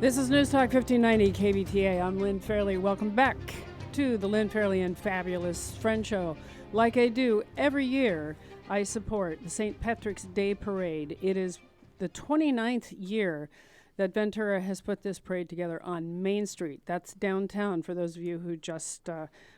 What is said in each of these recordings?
This is News Talk 1590 KBTA. I'm Lynn Fairley. Welcome back to the Lynn Fairley and Fabulous Friend Show. Like I do every year, I support the St. Patrick's Day Parade. It is the 29th year that Ventura has put this parade together on Main Street. That's downtown for those of you who just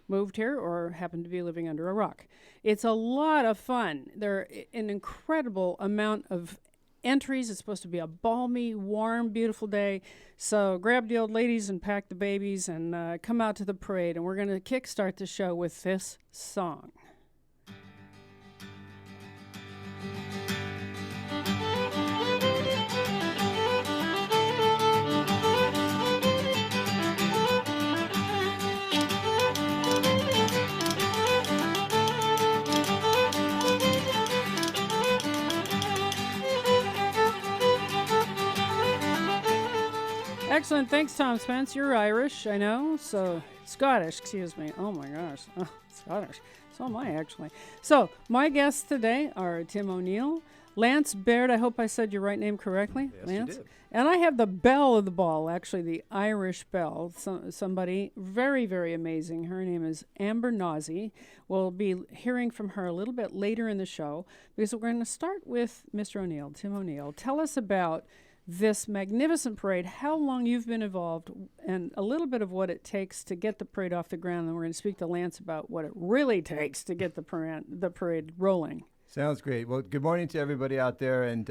moved here or happen to be living under a rock. It's a lot of fun. There are an incredible amount of entries. It's supposed to be a balmy, warm, beautiful day. So grab the old ladies and pack the babies and come out to the parade. And we're going to kickstart the show with this song. Excellent. Thanks, Tom Spence. You're Irish, I know. So, Scottish, excuse me. Oh, my gosh. Oh, Scottish. So am I, actually. So, my guests today are Tim O'Neill, Lance Baird. I hope I said your right name correctly. Yes, Lance. you did. And I have the belle of the ball, actually, the Irish belle. Somebody very, very amazing. Her name is Amber Nazi. We'll be hearing from her a little bit later in the show because we're going to start with Mr. O'Neill, Tim O'Neill. Tell us about this magnificent parade, how long you've been involved, and a little bit of what it takes to get the parade off the ground. And we're going to speak to Lance about what it really takes to get the parade rolling. Sounds great. Well, good morning to everybody out there, and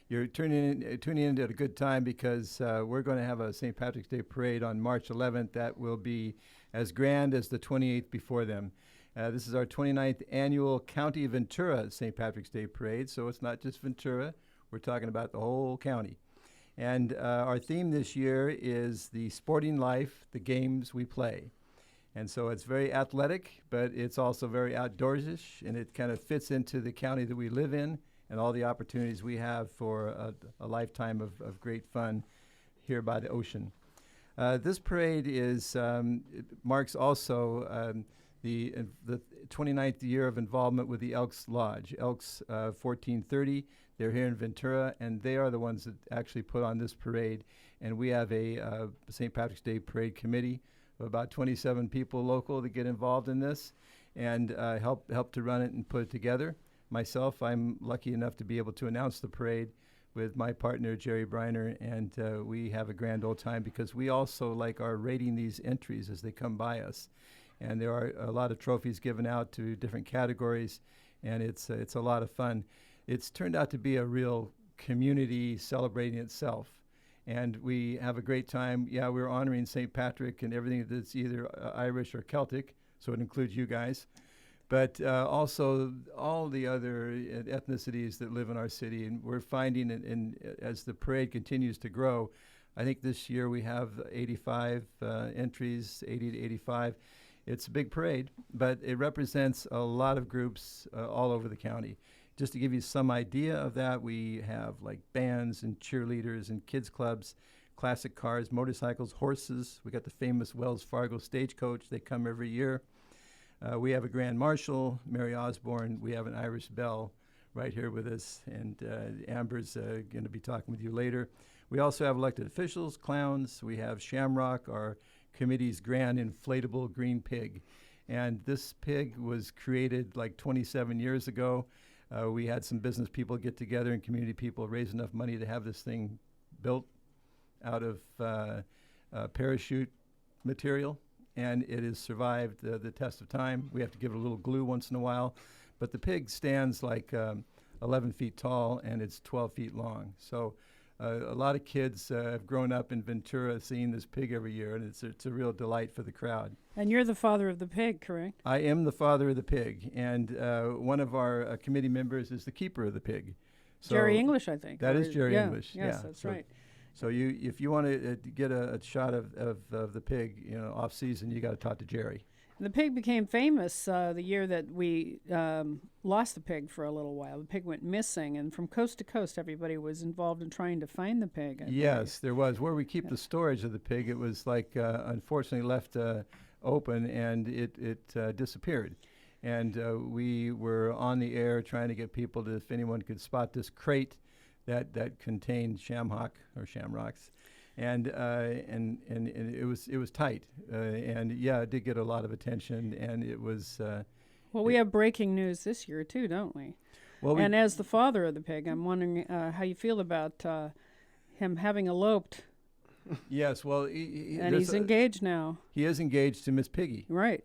you're tuning in at a good time because we're going to have a St. Patrick's Day parade on March 11th that will be as grand as the 28th before them. This is our 29th annual County Ventura St. Patrick's Day parade, so it's not just Ventura. We're talking about the whole county. And our theme this year is the sporting life, the games we play. And so it's very athletic, but it's also very outdoorsish, and it kind of fits into the county that we live in and all the opportunities we have for a lifetime of great fun here by the ocean. This parade it marks also the 29th year of involvement with the Elks Lodge. Elks 1430, they're here in Ventura, and they are the ones that actually put on this parade. And we have a St. Patrick's Day Parade Committee of about 27 people local that get involved in this and help to run it and put it together. Myself, I'm lucky enough to be able to announce the parade with my partner, Jerry Briner, and we have a grand old time because we also are rating these entries as they come by us. And there are a lot of trophies given out to different categories, and it's a lot of fun. It's turned out to be a real community celebrating itself, and we have a great time. Yeah, we're honoring St. Patrick and everything that's either Irish or Celtic, so it includes you guys, but also all the other ethnicities that live in our city. And we're finding, as the parade continues to grow, I think this year we have 85 entries, 80 to 85. It's a big parade, but it represents a lot of groups all over the county. Just to give you some idea of that, we have bands and cheerleaders and kids clubs, classic cars, motorcycles, horses. We got the famous Wells Fargo stagecoach. They come every year. We have a grand marshal, Mary Osborne. We have an Irish belle right here with us, and Amber's going to be talking with you later. We also have elected officials, clowns. We have Shamrock, our committee's grand inflatable green pig. And this pig was created 27 years ago. We had some business people get together and community people raise enough money to have this thing built out of parachute material, and it has survived the test of time. We have to give it a little glue once in a while, but the pig stands 11 feet tall, and it's 12 feet long. So a lot of kids have grown up in Ventura seeing this pig every year, and it's a real delight for the crowd. And you're the father of the pig, correct? I am the father of the pig, and one of our committee members is the keeper of the pig. So Jerry English, I think. That is Jerry English. Yes, yeah. that's right. So if you want to get a shot of the pig, off season, you got to talk to Jerry. The pig became famous the year that we lost the pig for a little while. The pig went missing, and from coast to coast, everybody was involved in trying to find the pig. Yes, there was. Where we keep the storage of the pig, it was unfortunately left open, and it disappeared. And we were on the air trying to get people to, if anyone could spot this crate that contained shamrocks. and it was tight, and yeah, it did get a lot of attention, and it was. Well, we have breaking news this year too, don't we? Well, and as the father of the pig, I'm wondering how you feel about him having eloped. Yes, well, and he's engaged now. He is engaged to Miss Piggy, right?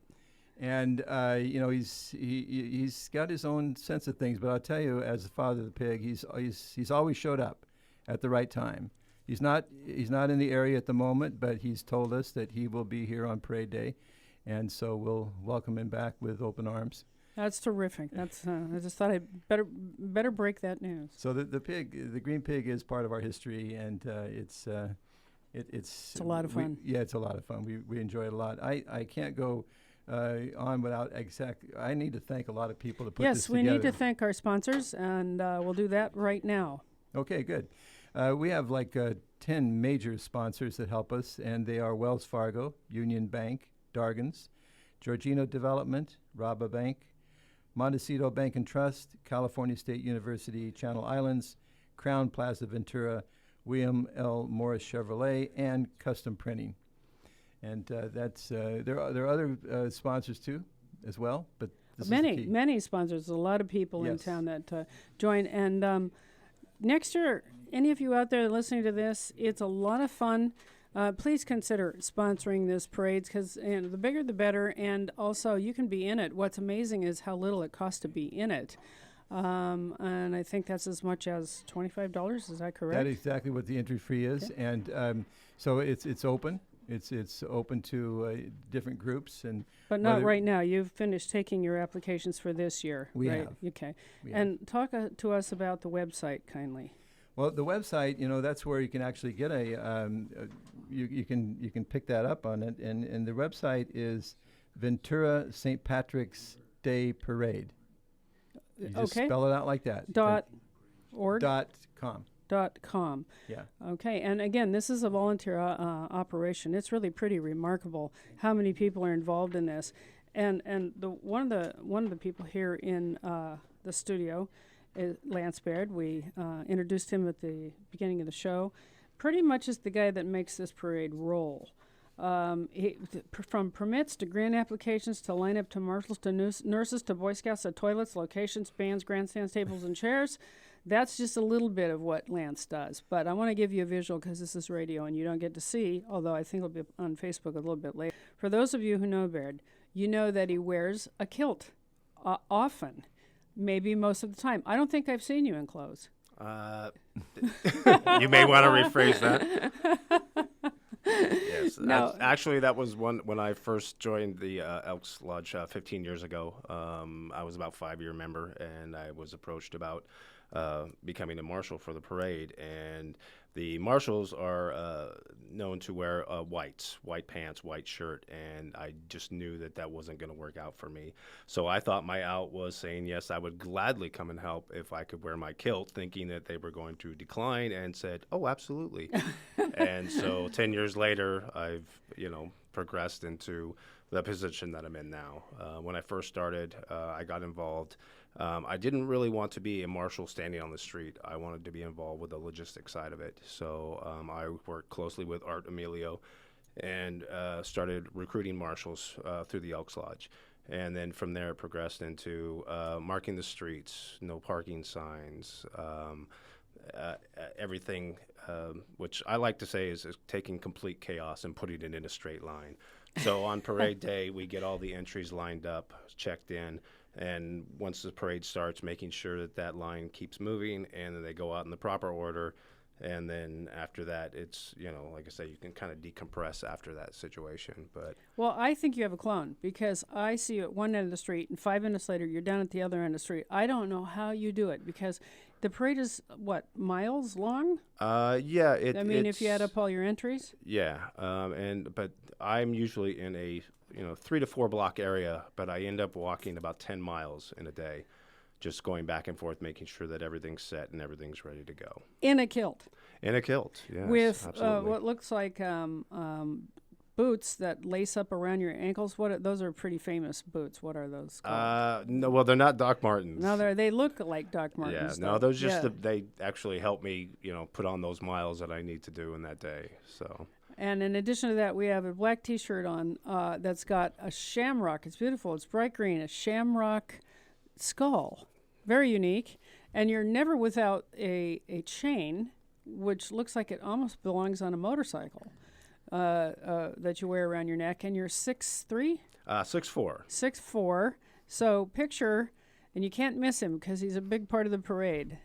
And he's got his own sense of things. But I'll tell you, as the father of the pig, he's always showed up at the right time. He's not in the area at the moment, but he's told us that he will be here on Parade Day, and so we'll welcome him back with open arms. That's terrific. That's I just thought I better break that news. So the green pig is part of our history, and it's a lot of fun. It's a lot of fun. We enjoy it a lot. I can't go on without I need to thank a lot of people to put this together. Yes, we need to thank our sponsors, and we'll do that right now. Okay, good. We have 10 major sponsors that help us, and they are Wells Fargo, Union Bank, Dargan's, Georgino Development, Raba Bank, Montecito Bank and Trust, California State University, Channel Islands, Crown Plaza Ventura, William L. Morris Chevrolet, and Custom Printing. And there are other sponsors too, as well. But many sponsors. A lot of people in town that join. And next year, any of you out there listening to this, it's a lot of fun. Please consider sponsoring this parade, because the bigger the better, and also you can be in it. What's amazing is how little it costs to be in it. And I think that's as much as $25. Is that correct? That is exactly what the entry fee is, and so it's open. It's open to different groups, but not right now. You've finished taking your applications for this year. We right? have. Okay. And talk to us about the website, kindly. Well, the website, that's where you can actually get you can pick that up on it, and the website is Ventura St. Patrick's Day Parade. You just spell it out like that. .org. .com. Yeah. Okay. And again, this is a volunteer operation. It's really pretty remarkable how many people are involved in this. And one of the people here in the studio is Lance Baird. We introduced him at the beginning of the show. Pretty much is the guy that makes this parade roll. From permits to grant applications to lineup to marshals to nurses to Boy Scouts to toilets, locations, bands, grandstands, tables, and chairs. That's just a little bit of what Lance does. But I want to give you a visual because this is radio and you don't get to see, although I think it'll be on Facebook a little bit later. For those of you who know Baird, you know that he wears a kilt often, maybe most of the time. I don't think I've seen you in clothes. You may want to rephrase that. Yes. No. Actually, that was when I first joined the Elks Lodge 15 years ago. I was about a 5-year member, and I was approached about becoming a marshal for the parade. And the marshals are known to wear white pants, white shirt, and I just knew that wasn't going to work out for me. So I thought my out was saying, yes, I would gladly come and help if I could wear my kilt, thinking that they were going to decline, and said, oh, absolutely. And so 10 years later, I've, progressed into the position that I'm in now. When I first started, I got involved. I didn't really want to be a marshal standing on the street. I wanted to be involved with the logistics side of it. So I worked closely with Art Emilio and started recruiting marshals through the Elks Lodge. And then from there, it progressed into marking the streets, no parking signs, everything, which I like to say is taking complete chaos and putting it in a straight line. So on parade day, we get all the entries lined up, checked in, and once the parade starts, making sure that line keeps moving, and then they go out in the proper order. And then after that, it's, like I say, you can kind of decompress after that situation. But well, I think you have a clone, because I see you at one end of the street, and 5 minutes later, you're down at the other end of the street. I don't know how you do it, because the parade is, miles long? Yeah. If you add up all your entries? Yeah. But I'm usually in a 3 to 4 block area, but I end up walking about 10 miles in a day, just going back and forth, making sure that everything's set and everything's ready to go. In a kilt? In a kilt, yes. With absolutely. what looks like boots that lace up around your ankles. Those are pretty famous boots. What are those called? No, well, they're not Doc Martens. No, they look like Doc Martens. Yeah, no, those they actually help me, put on those miles that I need to do in that day. So. And in addition to that, we have a black T-shirt on that's got a shamrock. It's beautiful. It's bright green, a shamrock skull. Very unique. And you're never without a chain, which looks like it almost belongs on a motorcycle, that you wear around your neck. And you're 6'3"? 6'4". 6'4". So picture, and you can't miss him because he's a big part of the parade.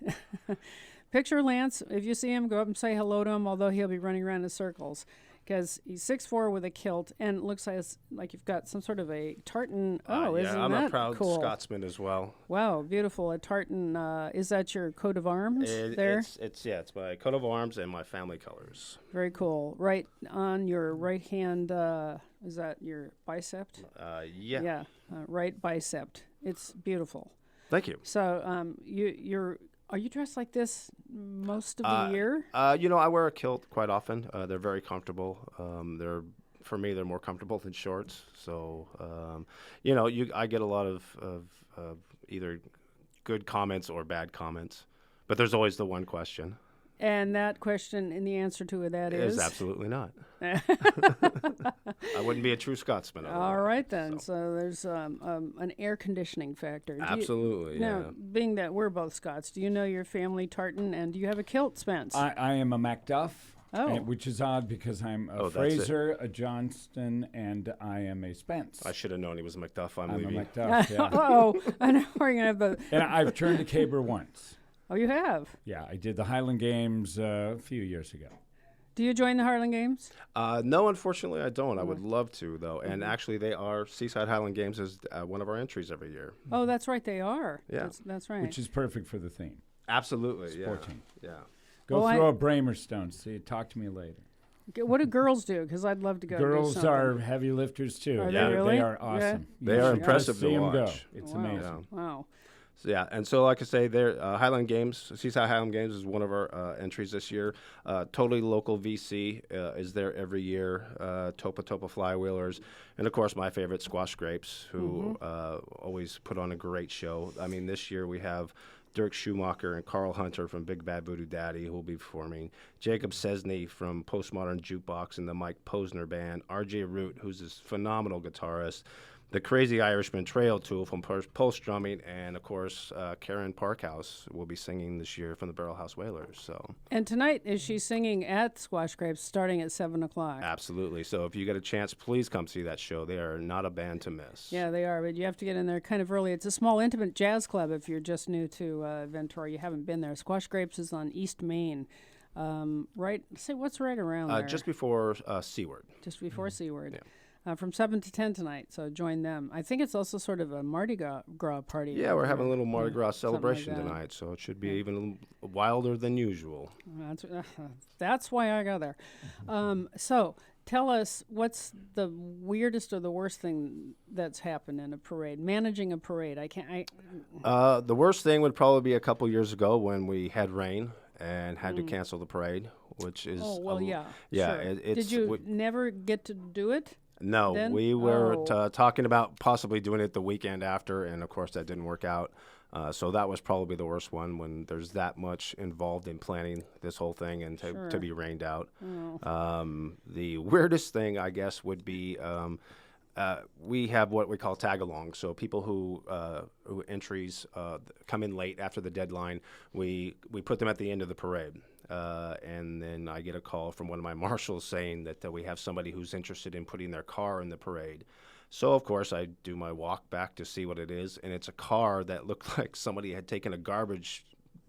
Picture Lance. If you see him, go up and say hello to him, although he'll be running around in circles because he's 6'4" with a kilt, and it looks like you've got some sort of a tartan. Oh, isn't I'm that a proud cool? Scotsman as well. Wow, beautiful. A tartan. Is that your coat of arms there? It's my coat of arms and my family colors. Very cool. Right on your right hand, is that your bicep? Yeah. Yeah, right bicep. It's beautiful. Thank you. So are you dressed like this most of the year? I wear a kilt quite often. They're very comfortable. For me, they're more comfortable than shorts. So, I get a lot of either good comments or bad comments. But there's always the one question. And that question, and the answer to it is absolutely not. I wouldn't be a true Scotsman. All right, then. So there's an air conditioning factor. Absolutely, yeah. Now, being that we're both Scots, do you know your family tartan, and do you have a kilt, Spence? I am a Macduff, Oh. which is odd because I'm a Fraser, a Johnston, and I am a Spence. I should have known he was a Macduff. I'm a leaving. Macduff, yeah. Oh, I know we're going to have the... And I've turned a caber once. Oh, you have? Yeah, I did the Highland Games a few years ago. Do you join the Highland Games? No, unfortunately, I don't. I would love to, though. And actually, they are Seaside Highland Games is one of our entries every year. Oh, that's right. They are. Yeah. That's right. Which is perfect for the theme. Absolutely, Sport team. Yeah. Go throw a Bramerstone. See, talk to me later. What do girls do? Because I'd love to go. Girls do something. are heavy lifters, too. Are they really? They are awesome. They are impressive to see them watch. go. It's Wow. amazing. Wow. So, yeah, and so like I say, Highland Games, Seaside Highland Games is one of our entries this year. Totally local VC is there every year. Topa Flywheelers, and of course my favorite Squash Grapes, who always put on a great show. I mean, this year we have Dirk Schumacher and Carl Hunter from Big Bad Voodoo Daddy, who will be performing. Jacob Cesny from Postmodern Jukebox and the Mike Posner Band. R.J. Root, who's this phenomenal guitarist. The Crazy Irishman Trail Tool from Pulse Drumming, and of course Karen Parkhouse will be singing this year from the Barrel House Whalers. So. And tonight is she singing at Squash Grapes starting at 7:00? Absolutely. So if you get a chance, please come see that show. They are not a band to miss. Yeah, they are, but you have to get in there kind of early. It's a small, intimate jazz club if you're just new to Ventura. You haven't been there. Squash Grapes is on East Main. Right? Say what's right around there? Just before Seaward. Just before Seaward. Yeah. From 7 to 10 tonight, so join them. I think it's also sort of a Mardi Gras party. Yeah, we're having a little Mardi Gras something like celebration that. tonight, so it should be even a little wilder than usual. That's why I go there. So tell us, what's the weirdest or the worst thing that's happened in a parade? Managing a parade, The worst thing would probably be a couple years ago when we had rain and had to cancel the parade, which is... Oh, well, yeah. Yeah. Sure. It's, Did you never get to do it? No, then? we were Oh. talking about possibly doing it the weekend after, and of course that didn't work out. So that was probably the worst one, when there's that much involved in planning this whole thing and to be rained out. Oh. The weirdest thing, I guess, would be we have what we call tag-along. So people who entries come in late after the deadline, we put them at the end of the parade. And then I get a call from one of my marshals saying that we have somebody who's interested in putting their car in the parade. So, of course, I do my walk back to see what it is, and it's a car that looked like somebody had taken a garbage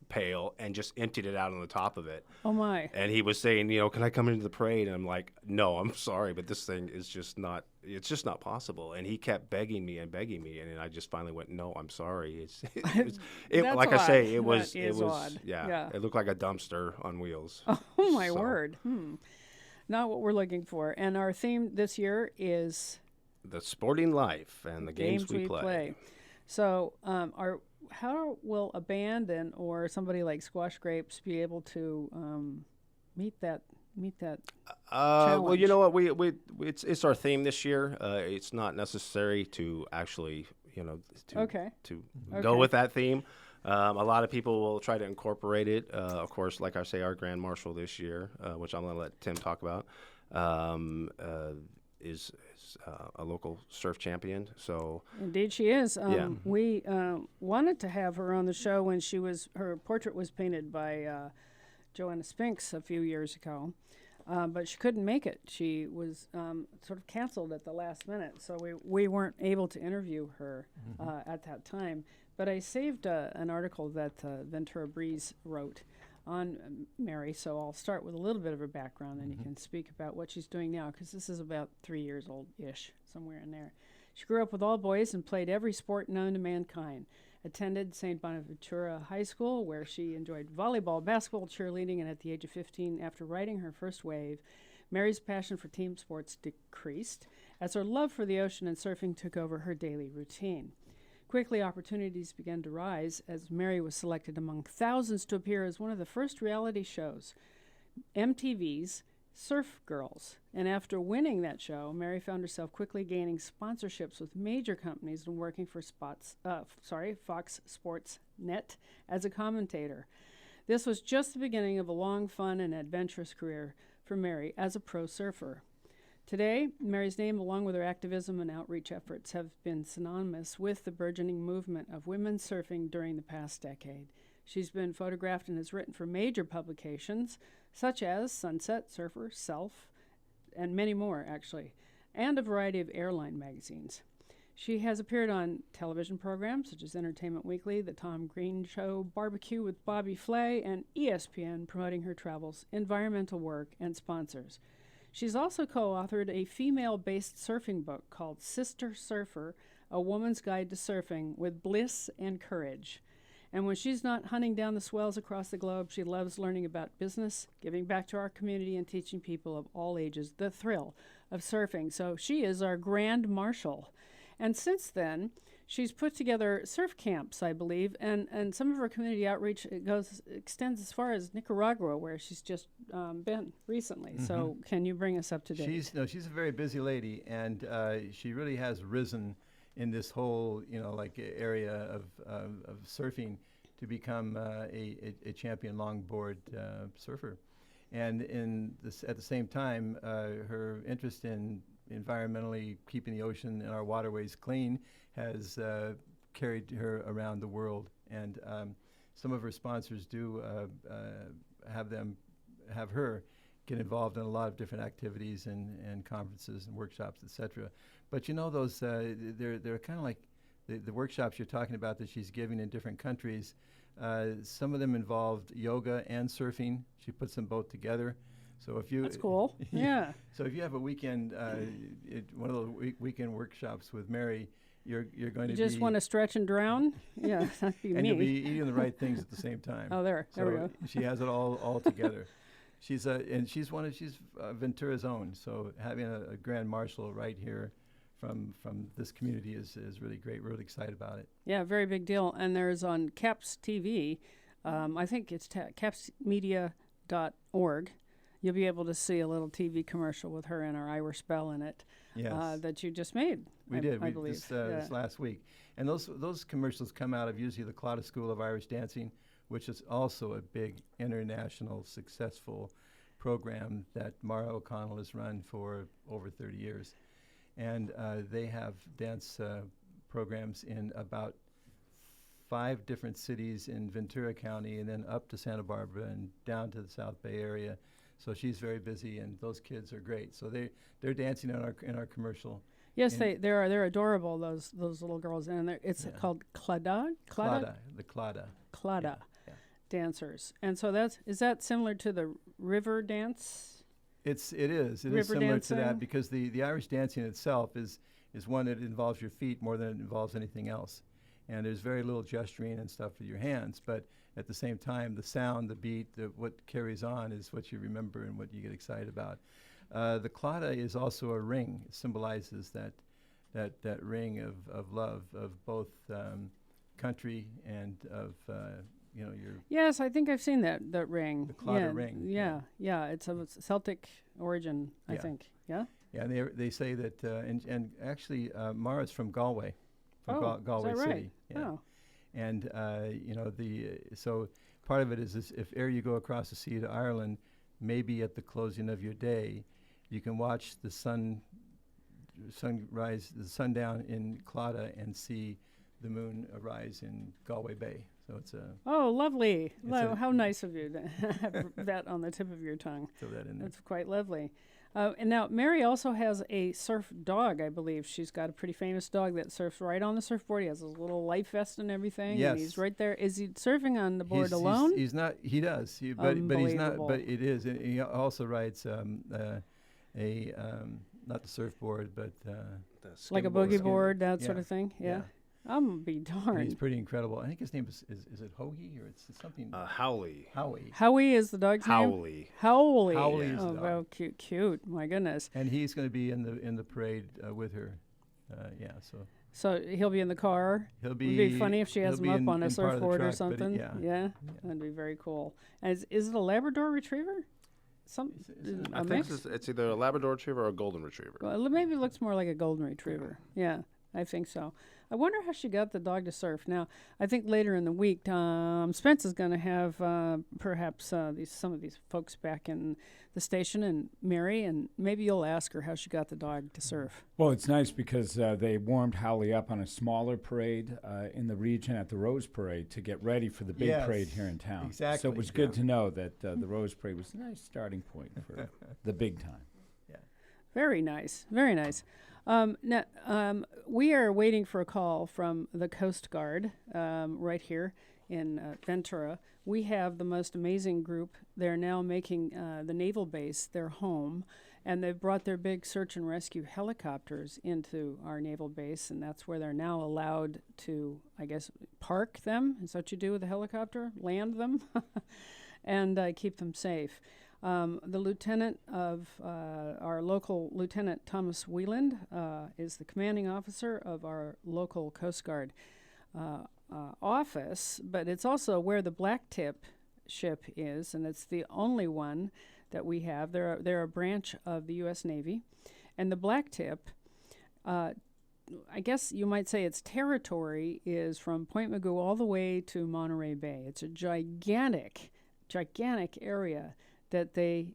pail and just emptied it out on the top of it. Oh, my. And he was saying, can I come into the parade? And I'm like, no, I'm sorry, but this thing is just not, it's just not possible. And he kept begging me, and I just finally went, no, I'm sorry. That's like odd. I say, it That is was, odd. yeah, it looked like a dumpster on wheels. Oh, my So. word. Not what we're looking for. And our theme this year is... The sporting life and the games we play. So, how will a band or somebody like Squash Grapes be able to meet that meet that Well, you challenge? know what? It's our theme this year. It's not necessary to actually, to Okay. to Okay. go with that theme. A lot of people will try to incorporate it. Of course, like I say, our Grand Marshal this year, which I'm going to let Tim talk about, is a local surf champion. So Indeed, she is. yeah. We wanted to have her on the show when her portrait was painted by Joanna Spinks a few years ago, but she couldn't make it. She was sort of canceled at the last minute, so we weren't able to interview her at that time. But I saved an article that Ventura Breeze wrote on Mary, so I'll start with a little bit of her background, and you can speak about what she's doing now, because this is about 3 years old-ish, somewhere in there. She grew up with all boys and played every sport known to mankind. Attended St. Bonaventura High School, where she enjoyed volleyball, basketball, cheerleading, and at the age of 15, after riding her first wave, Mary's passion for team sports decreased as her love for the ocean and surfing took over her daily routine. Quickly, opportunities began to rise as Mary was selected among thousands to appear as one of the first reality shows, MTV's Surf Girls. And after winning that show, Mary found herself quickly gaining sponsorships with major companies and working for Fox Sports Net as a commentator. This was just the beginning of a long, fun, and adventurous career for Mary as a pro surfer. Today, Mary's name, along with her activism and outreach efforts, have been synonymous with the burgeoning movement of women surfing during the past decade. She's been photographed and has written for major publications, such as Sunset, Surfer, Self, and many more, actually, and a variety of airline magazines. She has appeared on television programs such as Entertainment Weekly, The Tom Green Show, Barbecue with Bobby Flay, and ESPN, promoting her travels, environmental work, and sponsors. She's also co-authored a female-based surfing book called Sister Surfer, A Woman's Guide to Surfing with Bliss and Courage. And when she's not hunting down the swells across the globe, she loves learning about business, giving back to our community, and teaching people of all ages the thrill of surfing. So she is our Grand Marshal. And since then, she's put together surf camps, I believe, and some of her community outreach extends as far as Nicaragua, where she's just been recently. So can you bring us up to date? She's a very busy lady, and she really has risen in this whole area of surfing to become a champion longboard surfer. And at the same time, her interest in environmentally keeping the ocean and our waterways clean has carried her around the world. And some of her sponsors do have her get involved in a lot of different activities and conferences and workshops, etc. But those they're kind of like the workshops you're talking about that she's giving in different countries. Some of them involved yoga and surfing. She puts them both together. So if you That's cool. Yeah. So if you have a weekend, one of those weekend workshops with Mary, you're going to just want to stretch and drown? Yeah, that'd be and me. you'll be eating the right things at the same time. Oh, there we go. She has it all together. She's Ventura's own. So having a Grand Marshal right here from this community is really great. We're really excited about it. Yeah, very big deal. And there's on CAPS TV, I think it's capsmedia.org. You'll be able to see a little TV commercial with her and our Irish Belle in it. Yes. That you just made. We did. I believe. This last week. And those commercials come out of usually the Claddagh School of Irish Dancing, which is also a big international successful program that Mara O'Connell has run for over 30 years. And they have dance programs in about 5 different cities in Ventura County, and then up to Santa Barbara and down to the South Bay area. So she's very busy, and those kids are great. So they're dancing in our commercial. Yes, they're adorable. Those little girls, and it's called Claddagh. The Claddagh. Claddagh dancers, and so is that similar to the river dance? It is similar to that, because the Irish dancing itself is one that involves your feet more than it involves anything else, and there's very little gesturing and stuff with your hands, but at the same time, the sound, the beat, what carries on is what you remember and what you get excited about. The Claddagh is also a ring. It symbolizes that ring of love of both country and of your Yes, I think I've seen that ring. The Claddagh ring. Yeah. It's of Celtic origin, I think. Yeah. Yeah, and they say that, and actually, Mara's from Galway, Galway is that right? City. Yeah. Oh. And so part of it is if ever you go across the sea to Ireland, maybe at the closing of your day, you can watch the sunrise, the sundown in Claddagh, and see the moon arise in Galway Bay. So it's a lovely. How nice of you to have that on the tip of your tongue. Throw that in there. That's quite lovely. And now Mary also has a surf dog, I believe. She's got a pretty famous dog that surfs right on the surfboard. He has his little life vest and everything. Yes. And he's right there. Is he surfing on the board alone? He's not. He does. But he's not. But it is. And he also rides not the surfboard, but like a boogie board, that sort of thing. Yeah. I'm gonna be darned. He's pretty incredible. I think his name is it Hoagie or it's something? Howley. Howie is the dog's name? Howley. Howley. Howley is the dog. Well, cute. My goodness. And he's going to be in the parade with her. So he'll be in the car. It'd be funny if she has him up on a surfboard or something. Yeah, that'd be very cool. And is it a Labrador Retriever? I think it's either a Labrador Retriever or a Golden Retriever. Well, maybe it looks more like a Golden Retriever. Yeah, I think so. I wonder how she got the dog to surf. Now, I think later in the week, Spence is going to have perhaps some of these folks back in the station, and Mary, and maybe you'll ask her how she got the dog to surf. Well, it's nice because they warmed Howley up on a smaller parade in the region at the Rose Parade to get ready for the big parade here in town. Exactly. So it was good to know that the Rose Parade was a nice starting point for the big time. Yeah. Very nice. Very nice. Now, we are waiting for a call from the Coast Guard right here in Ventura. We have the most amazing group. They're now making the naval base their home, and they've brought their big search and rescue helicopters into our naval base, and that's where they're now allowed to, I guess, park them. Is that what you do with a helicopter? Land them and keep them safe. The lieutenant of our local Lieutenant Thomas Wieland is the commanding officer of our local Coast Guard office, but it's also where the Blacktip ship is, and it's the only one that we have. They're a branch of the U.S. Navy, and the Blacktip, I guess you might say its territory is from Point Mugu all the way to Monterey Bay. It's a gigantic area that they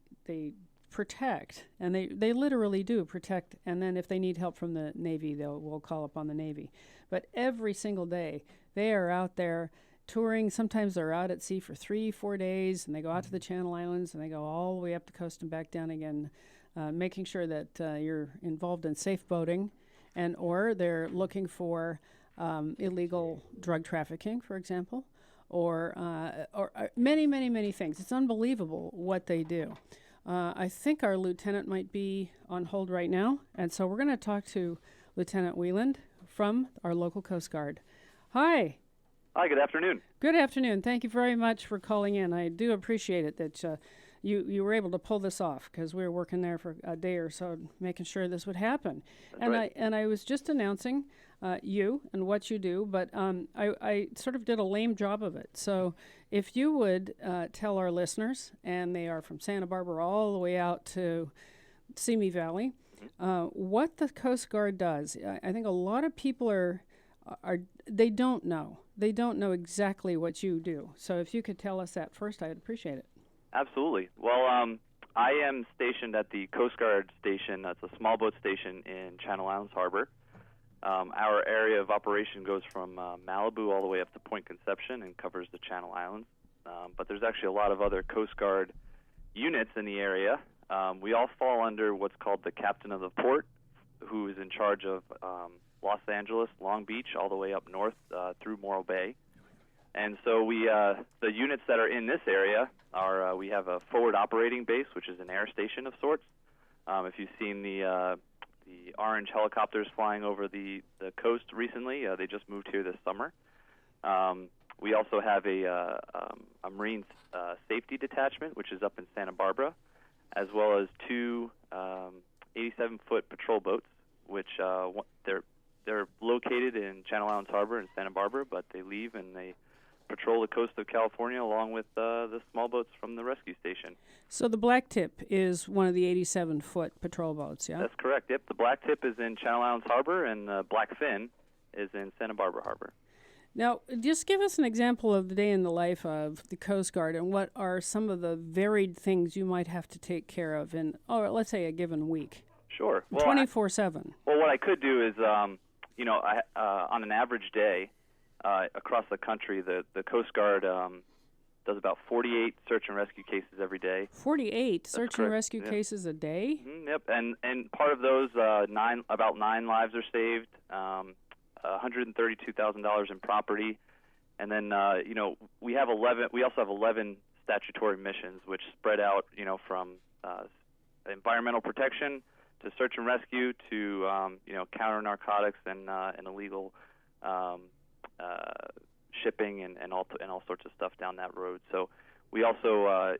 protect, and they literally do protect. And then if they need help from the Navy, we'll call upon the Navy. But every single day, they are out there touring. Sometimes they're out at sea for 3-4 days, and they go out to the Channel Islands, and they go all the way up the coast and back down again, making sure that you're involved in safe boating, or they're looking for illegal drug trafficking, for example, or many, many, many things. It's unbelievable what they do. I think our lieutenant might be on hold right now, and so we're going to talk to Lieutenant Wieland from our local Coast Guard. Hi. Hi, good afternoon. Good afternoon. Thank you very much for calling in. I do appreciate it that you were able to pull this off, because we were working there for a day or so making sure this would happen. That's right. I was just announcing you and what you do, but I sort of did a lame job of it. So if you would tell our listeners, and they are from Santa Barbara all the way out to Simi Valley, what the Coast Guard does. I think a lot of people they don't know. They don't know exactly what you do. So if you could tell us that first, I'd appreciate it. Absolutely. Well, I am stationed at the Coast Guard station. That's a small boat station in Channel Islands Harbor. Our area of operation goes from Malibu all the way up to Point Conception and covers the Channel Islands. But there's actually a lot of other Coast Guard units in the area. We all fall under what's called the captain of the port, who is in charge of Los Angeles, Long Beach, all the way up north through Morro Bay. And so the units that are in this area are, we have a forward operating base, which is an air station of sorts. If you've seen the orange helicopters flying over the coast recently, they just moved here this summer. We also have a Marine safety detachment, which is up in Santa Barbara, as well as two 87-foot patrol boats, which they're located in Channel Islands Harbor in Santa Barbara, but they leave and they patrol the coast of California along with the small boats from the rescue station. So the Black Tip is one of the 87-foot patrol boats, yeah? That's correct. Yep, the Black Tip is in Channel Islands Harbor, and the Blackfin is in Santa Barbara Harbor. Now, just give us an example of the day in the life of the Coast Guard, and what are some of the varied things you might have to take care of in, let's say, a given week? Sure. Well, 24/7. Well, what I could do is, on an average day across the country, the Coast Guard does about 48 search and rescue cases every day. 48 search and correct. rescue cases a day? Yep, and part of those, about 9 lives are saved, $132,000 in property, and then we have 11. We also have 11 statutory missions, which spread out, from environmental protection to search and rescue to counter narcotics and illegal shipping and all sorts of stuff down that road. So we also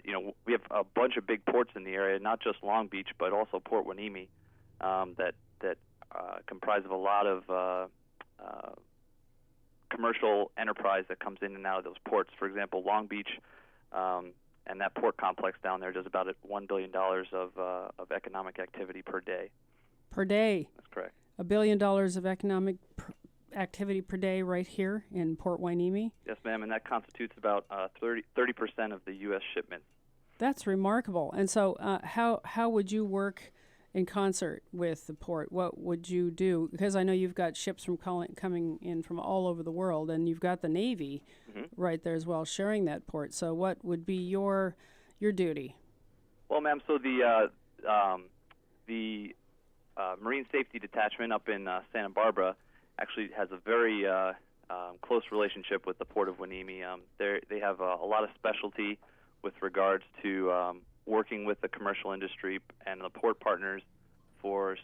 we have a bunch of big ports in the area, not just Long Beach, but also Port Hueneme, that comprise of a lot of commercial enterprise that comes in and out of those ports. For example, Long Beach and that port complex down there does about $1 billion of economic activity per day. Per day? That's correct. $1 billion of economic activity per day right here in Port Hueneme? Yes, ma'am, and that constitutes about 30% of the U.S. shipments. That's remarkable. And so how would you work in concert with the port? What would you do? Because I know you've got ships coming in from all over the world, and you've got the Navy right there as well, sharing that port. So what would be your duty? Well, ma'am, so the Marine Safety Detachment up in Santa Barbara actually has a very close relationship with the Port of Hueneme. They have a lot of specialty with regards to working with the commercial industry and the port partners for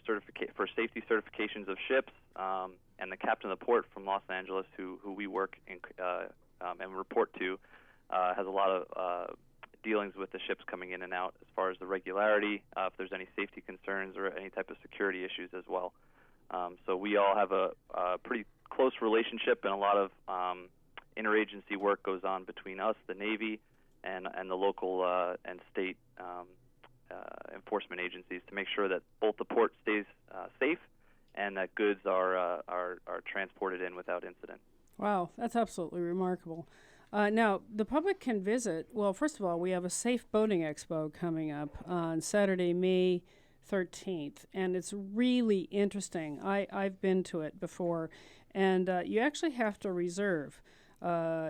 safety certifications of ships, and the captain of the port from Los Angeles, who we work in, and report to, has a lot of dealings with the ships coming in and out as far as the regularity, if there's any safety concerns or any type of security issues as well. So we all have a pretty close relationship, and a lot of interagency work goes on between us, the Navy, and the local and state enforcement agencies to make sure that both the port stays safe and that goods are transported in without incident. Wow, that's absolutely remarkable. Now, the public can visit, well, first of all, we have a Safe Boating Expo coming up on Saturday, May 13th, and it's really interesting. I've been to it before, and you actually have to reserve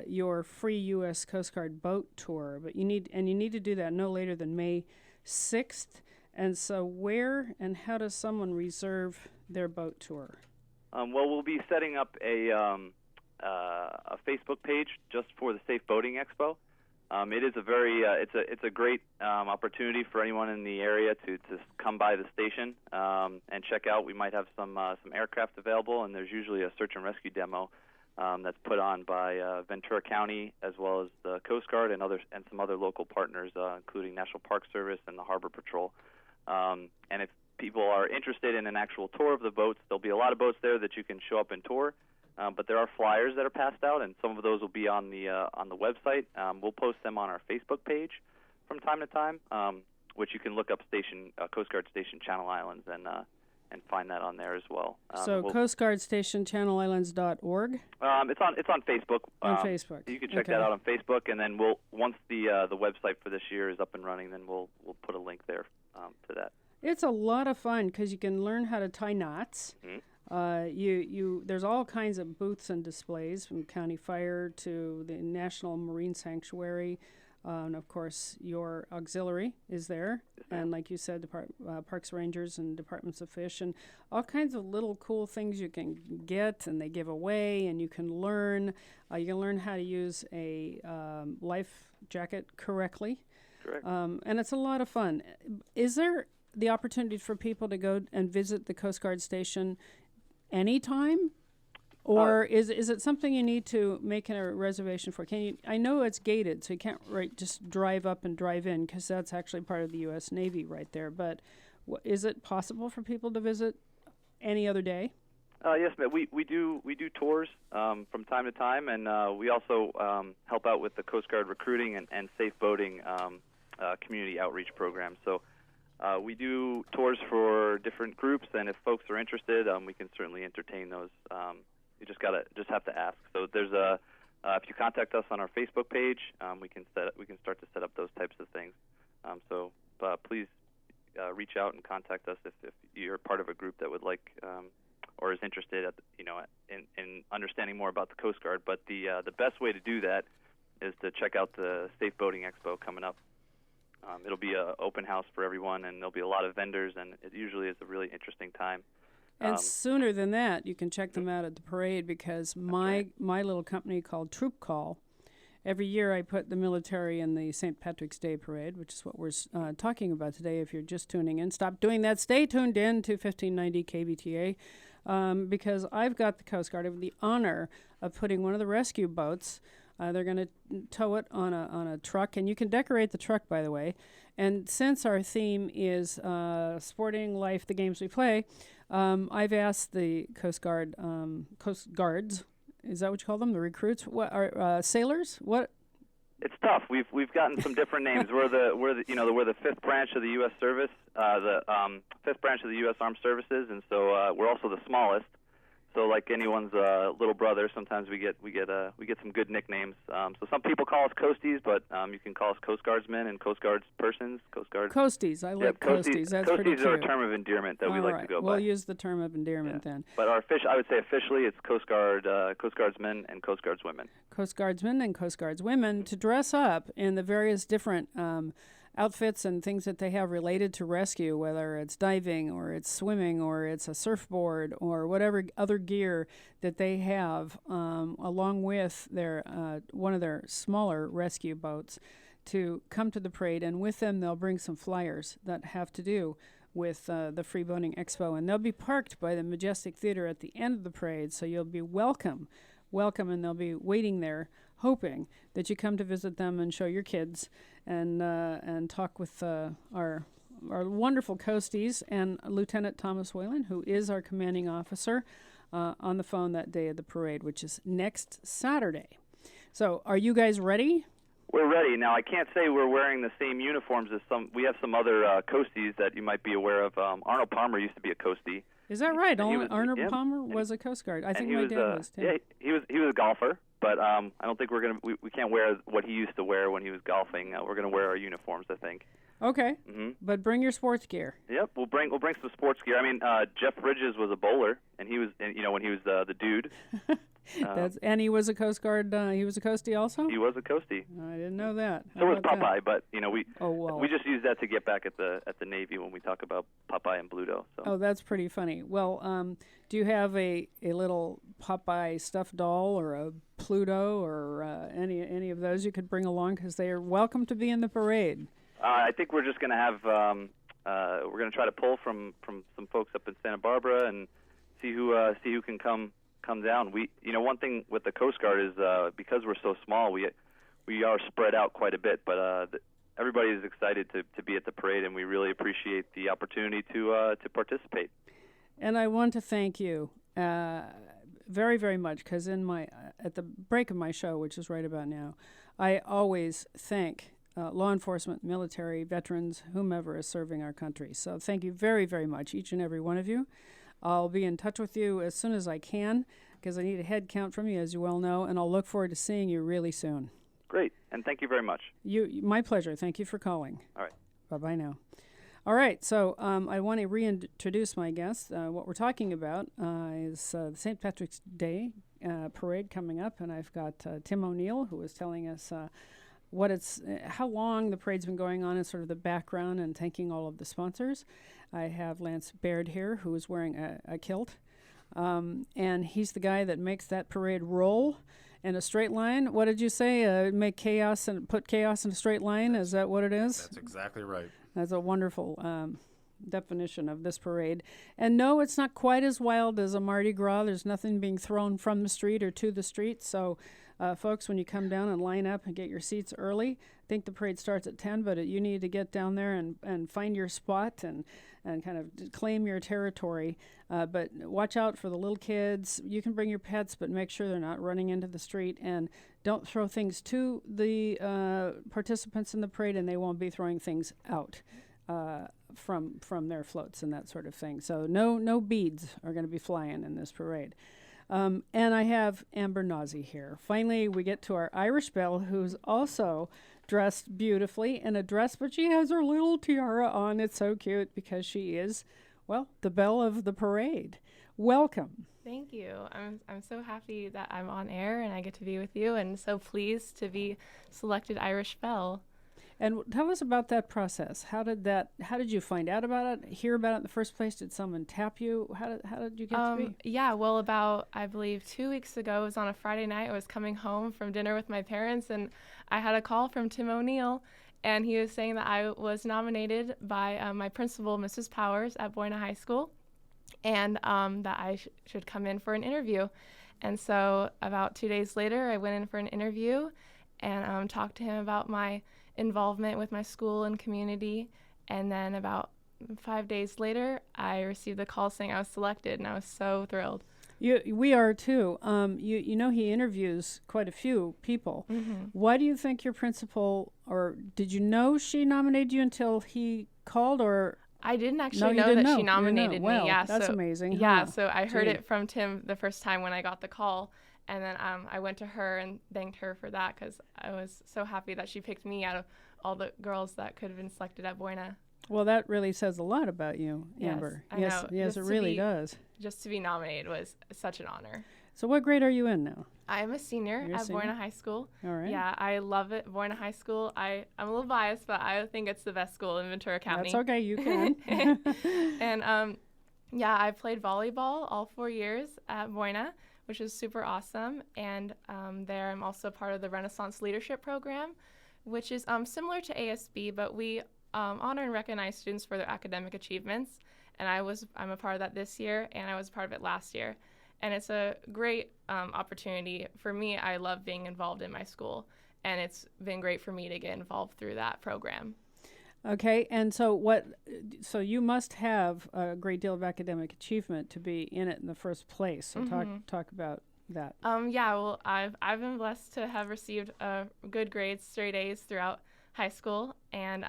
your free U.S. Coast Guard boat tour, but you need to do that no later than May 6th. And so where and how does someone reserve their boat tour? Well, we'll be setting up a Facebook page just for the Safe Boating Expo. It is it's a great opportunity for anyone in the area to come by the station and check out. We might have some aircraft available, and there's usually a search and rescue demo that's put on by Ventura County as well as the Coast Guard and some other local partners, including National Park Service and the Harbor Patrol. And if people are interested in an actual tour of the boats, there'll be a lot of boats there that you can show up and tour. But there are flyers that are passed out, and some of those will be on the website. We'll post them on our Facebook page from time to time, which you can look up Coast Guard Station Channel Islands and find that on there as well. So Coast Guard Station ChannelIslands.org? It's on Facebook. On Facebook. You can check that out on Facebook, and then once the website for this year is up and running, then we'll put a link there to that. It's a lot of fun because you can learn how to tie knots. Mm-hmm. There's all kinds of booths and displays, from County Fire to the National Marine Sanctuary, and of course your auxiliary is there, and like you said, Parks Rangers and Departments of Fish, and all kinds of little cool things you can get and they give away, and you can learn. You can learn how to use a life jacket correctly. Correct. And it's a lot of fun. Is there the opportunity for people to go and visit the Coast Guard Station anytime, or is it something you need to make a reservation for? I know it's gated, so you can't just drive up and drive in, because that's actually part of the U.S. Navy right there. But is it possible for people to visit any other day? Yes, ma'am. We do tours from time to time, and we also help out with the Coast Guard recruiting and safe boating community outreach program. So we do tours for different groups, and if folks are interested, we can certainly entertain those. You just have to ask. So there's if you contact us on our Facebook page, we can start to set up those types of things. So please reach out and contact us if you're part of a group that would like or is interested in understanding more about the Coast Guard. But the best way to do that is to check out the Safe Boating Expo coming up. It'll be an open house for everyone, and there'll be a lot of vendors, and it usually is a really interesting time. And sooner than that, you can check them out at the parade, because my little company called Troop Call, every year I put the military in the St. Patrick's Day Parade, which is what we're talking about today. If you're just tuning in, stop doing that. Stay tuned in to 1590 KBTA, because I've got the Coast Guard. I have the honor of putting one of the rescue boats. They're going to tow it on a truck, and you can decorate the truck, by the way. And since our theme is sporting life, the games we play, I've asked the Coast Guards, is that what you call them? The recruits? What are sailors? What? It's tough. We've gotten some different names. We're the fifth branch of the U.S. service, the fifth branch of the U.S. Armed Services, and so we're also the smallest. So like anyone's little brother, sometimes we get some good nicknames. So some people call us Coasties, but you can call us Coast Guardsmen and Coast Guards persons. Coasties. I like Coasties. That's pretty cute. Coasties are a term of endearment that we like to go by. We'll use the term of endearment then. But I would say officially, it's Coast Guardsmen and Coast Guardswomen. Coast Guardsmen and Coast Guardswomen to dress up in the various different outfits and things that they have related to rescue, whether it's diving or it's swimming or it's a surfboard or whatever other gear that they have, along with their one of their smaller rescue boats, to come to the parade. And with them, they'll bring some flyers that have to do with the Free Boating Expo, and they'll be parked by the Majestic Theater at the end of the parade, so you'll be welcome, and they'll be waiting there, hoping that you come to visit them and show your kids and talk with our wonderful Coasties and Lieutenant Thomas Whalen, who is our commanding officer, on the phone that day of the parade, which is next Saturday. So are you guys ready? We're ready. Now, I can't say we're wearing the same uniforms as some. We have some other Coasties that you might be aware of. Arnold Palmer used to be a Coastie. Is that right? Arnold Palmer was a Coast Guard. I think my dad was too. Yeah, he was a golfer, but I don't think we can't wear what he used to wear when he was golfing. We're gonna wear our uniforms, I think. Okay. But bring your sports gear. Yep, we'll bring some sports gear. I mean, Jeff Bridges was a bowler, and he was, when he was the dude. And he was a Coast Guard. He was a Coastie also. He was a Coastie. I didn't know that. So was Popeye, but we just use that to get back at the Navy when we talk about Popeye and Bluto. So. Oh, that's pretty funny. Well, do you have a little Popeye stuffed doll or a Pluto or any of those you could bring along, because they are welcome to be in the parade? I think we're just going to have we're going to try to pull from some folks up in Santa Barbara and see who can come down. One thing with the Coast Guard is because we're so small, we are spread out quite a bit, but everybody is excited to be at the parade, and we really appreciate the opportunity to participate. And I want to thank you very, very much, because at the break of my show, which is right about now, I always thank law enforcement, military, veterans, whomever is serving our country. So thank you very, very much, each and every one of you. I'll be in touch with you as soon as I can, because I need a head count from you, as you well know, and I'll look forward to seeing you really soon. Great, and thank you very much. My pleasure. Thank you for calling. All right. Bye-bye now. All right, so I want to reintroduce my guest. What we're talking about is the St. Patrick's Day parade coming up, and I've got Tim O'Neill, who is telling us how long the parade's been going on, and sort of the background, and thanking all of the sponsors. I have Lance Baird here, who is wearing a kilt, and he's the guy that makes that parade roll in a straight line. What did you say? Make chaos and put chaos in a straight line? Is that what it is? That's exactly right. That's a wonderful definition of this parade. And no, it's not quite as wild as a Mardi Gras. There's nothing being thrown from the street or to the street. So, folks, when you come down and line up and get your seats early, I think the parade starts at 10, but you need to get down there and find your spot and and kind of claim your territory. But watch out for the little kids. You can bring your pets, but make sure they're not running into the street, and don't throw things to the participants in the parade, and they won't be throwing things out from their floats and that sort of thing. So no beads are going to be flying in this parade. And I have Amber Nazi here. Finally, we get to our Irish Belle, who's also dressed beautifully in a dress, but she has her little tiara on. It's so cute because she is, well, the belle of the parade. Welcome. Thank you. I'm so happy that I'm on air and I get to be with you, and so pleased to be selected Irish Belle. And tell us about that process. How did you find out about it? Hear about it in the first place? Did someone tap you? How did you get to be? Yeah, well, about, I believe, 2 weeks ago, it was on a Friday night. I was coming home from dinner with my parents, and I had a call from Tim O'Neill, and he was saying that I was nominated by my principal, Mrs. Powers, at Boyna High School, and that I should come in for an interview. And so about 2 days later, I went in for an interview and talked to him about my involvement with my school and community. And then about 5 days later, I received a call saying I was selected, and I was so thrilled. We are too. You know, he interviews quite a few people. Mm-hmm. Why do you think your principal, or did you know she nominated you until he called, or? I didn't actually No, you know didn't that know. she You didn't know. nominated me. Well, Yeah, that's so, amazing. Yeah, huh? so I heard Gee. it from Tim the first time when I got the call, and then I went to her and thanked her for that, because I was so happy that she picked me out of all the girls that could have been selected at Boyna. Well, that really says a lot about you, Yes, Amber. I yes, know. yes, Just it to really be- does. Just to be nominated was such an honor. So what grade are you in now? I'm a senior You're a at senior? Boyna High School. All right. Yeah, I love it. Boyna High School. I'm a little biased, but I think it's the best school in Ventura County. That's okay. You can. And yeah, I played volleyball all 4 years at Boyna, which is super awesome. And there I'm also part of the Renaissance Leadership Program, which is similar to ASB, but we honor and recognize students for their academic achievements. And I'm a part of that this year, and I was part of it last year. And it's a great opportunity. For me, I love being involved in my school, and it's been great for me to get involved through that program. Okay, and so you must have a great deal of academic achievement to be in it in the first place. So talk about that. Yeah, well, I've been blessed to have received good grades, straight A's throughout high school, and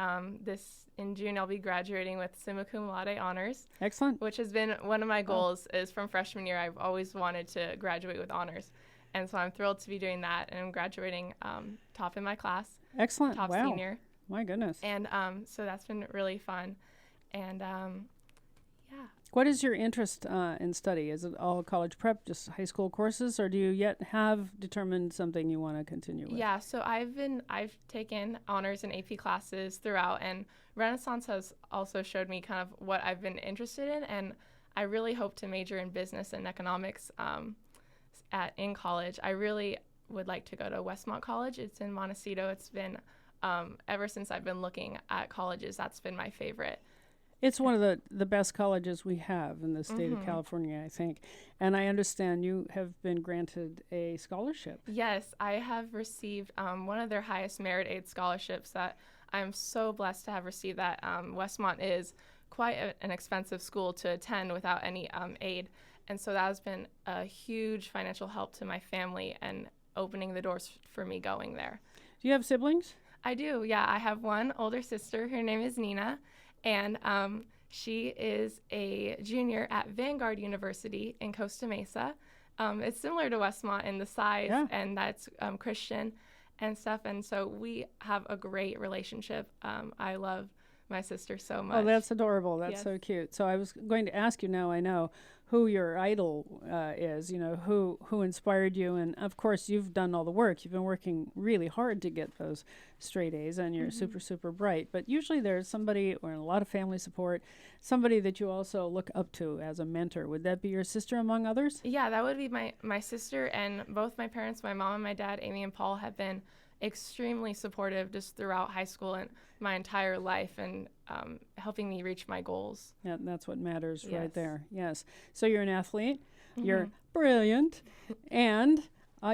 in June I'll be graduating with summa cum laude honors. Excellent. Which has been one of my goals. Is from freshman year I've always wanted to graduate with honors, and so I'm thrilled to be doing that, and I'm graduating top in my class. Excellent. Top wow. senior. My goodness. And so that's been really fun, and yeah. What is your interest in study? Is it all college prep, just high school courses, or do you yet have determined something you want to continue with? Yeah, so I've taken honors and AP classes throughout, and Renaissance has also showed me kind of what I've been interested in, and I really hope to major in business and economics in college. I really would like to go to Westmont College. It's in Montecito. It's been ever since I've been looking at colleges, that's been my favorite. It's one of the best colleges we have in the state of California, I think. And I understand you have been granted a scholarship. Yes, I have received one of their highest merit aid scholarships that I'm so blessed to have received that. Westmont is quite an expensive school to attend without any aid. And so that has been a huge financial help to my family and opening the doors for me going there. Do you have siblings? I do, yeah. I have one older sister. Her name is Nina. And she is a junior at Vanguard University in Costa Mesa. It's similar to Westmont in the size, and that's Christian and stuff. And so we have a great relationship. I love my sister so much. Oh, that's adorable. That's Yes. so cute. So I was going to ask you now, I know who your idol is, you know, who inspired you. And of course, you've done all the work. You've been working really hard to get those straight A's, and you're super, super bright. But usually there's somebody, or a lot of family support, somebody that you also look up to as a mentor. Would that be your sister among others? Yeah, that would be my sister, and both my parents, my mom and my dad, Amy and Paul, have been extremely supportive just throughout high school and my entire life, and helping me reach my goals. Yeah, that's what matters right Yes. there. Yes. So you're an athlete. You're brilliant. And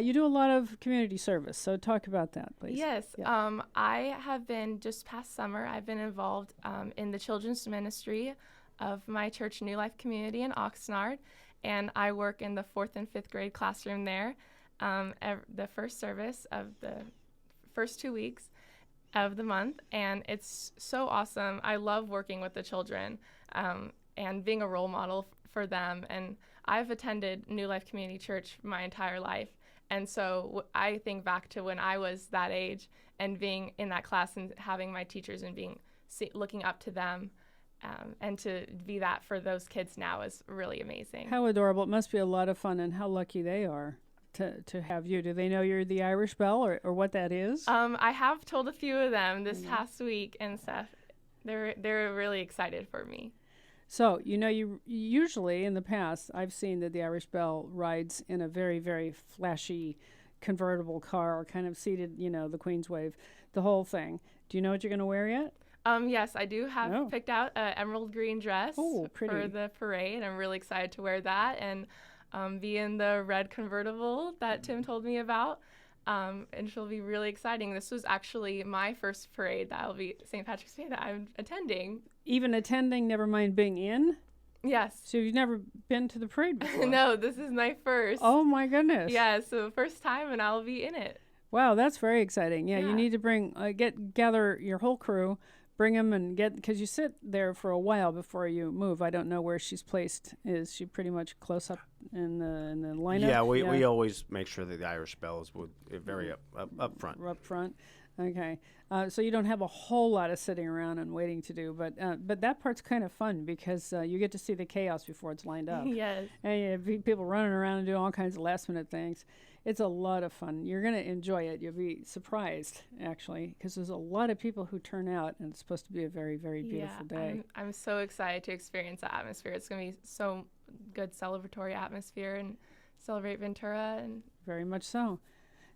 you do a lot of community service. So talk about that, please. Yes. Yeah. I have been, just past summer, I've been involved in the children's ministry of my church, New Life Community in Oxnard, and I work in the 4th and 5th grade classroom there. The first service of the first 2 weeks of the month, and it's so awesome. I love working with the children and being a role model for them. And I've attended New Life Community Church my entire life, and so I think back to when I was that age and being in that class and having my teachers and looking up to them, and to be that for those kids now is really amazing. How adorable. It must be a lot of fun, and how lucky they are to have you. Do they know you're the Irish Belle or what that is? I have told a few of them this past week and stuff. They're really excited for me. So, you usually in the past, I've seen that the Irish Belle rides in a very, very flashy convertible car, kind of seated, the Queen's Wave, the whole thing. Do you know what you're going to wear yet? Yes, I do have picked out an emerald green dress for the parade. I'm really excited to wear that and be in the red convertible that Tim told me about. And it'll be really exciting. This was actually my first parade. That'll be St. Patrick's Day that I'm attending. Even attending, never mind being in? Yes. So you've never been to the parade before? No, this is my first. Oh my goodness. Yeah, so first time, and I'll be in it. Wow, that's very exciting. Yeah, you need to gather your whole crew, bring them and because you sit there for a while before you move. I don't know where she's placed. Is she pretty much close up in the lineup? Yeah, we always make sure that the Irish Belle is very up front. Up front. Okay. So you don't have a whole lot of sitting around and waiting to do, but that part's kind of fun because you get to see the chaos before it's lined up. Yes. And you have people running around and doing all kinds of last-minute things. It's a lot of fun. You're going to enjoy it. You'll be surprised, actually, because there's a lot of people who turn out, and it's supposed to be a very, very beautiful day. I'm so excited to experience the atmosphere. It's going to be so good celebratory atmosphere and celebrate Ventura. And very much so.